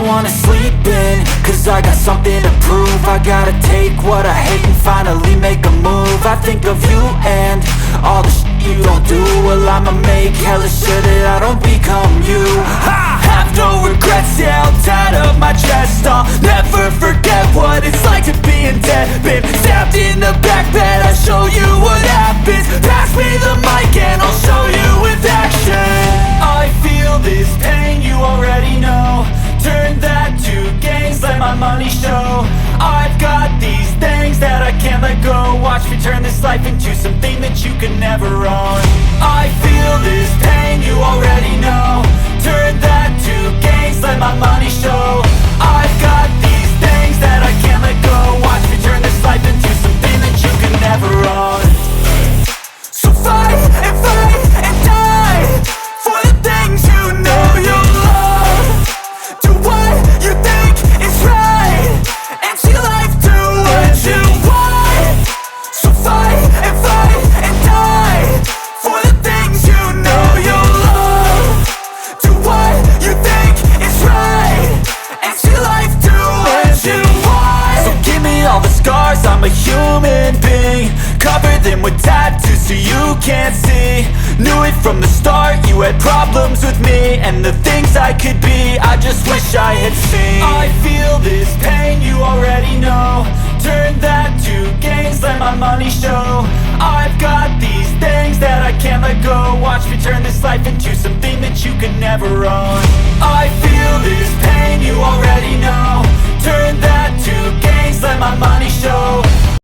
wanna sleep in, cause I got something to prove. I gotta take what I hate and finally make a move. I think of you and all the shit you don't do. Well, I'ma make hella sure that I don't become you. I have no regrets, yeah, I'll tie up my chest. I'll never forget what it's like to be in debt. Been stabbed in the back bed, I'll show you what happens. Pass me the mic and I'll show you with action. I feel this pain, you already know. Turn that to gains, let my money show. I've got these things that I can't let go. Watch me turn this life into something that you can never own. I feel this pain, you already know. Turn that to gains, let my money show. I've got these things that I can't let go. Watch me turn this life into something that you can never own. So fight and die for the things you know you love. Do what you think is right and see life do what you want. So fight and die for the things you know you love. Do what you think is right and see life do what you want. So give me all the scars, I'm a human being. Cover them with tattoos so you can't see. Knew it from the start, you had problems with me and the things I could be, I just wish I had seen. I feel this pain, you already know. Turn that to gains, let my money show. I've got these things that I can't let go. Watch me turn this life into something that you could never own. I feel this pain, you already know. Turn that to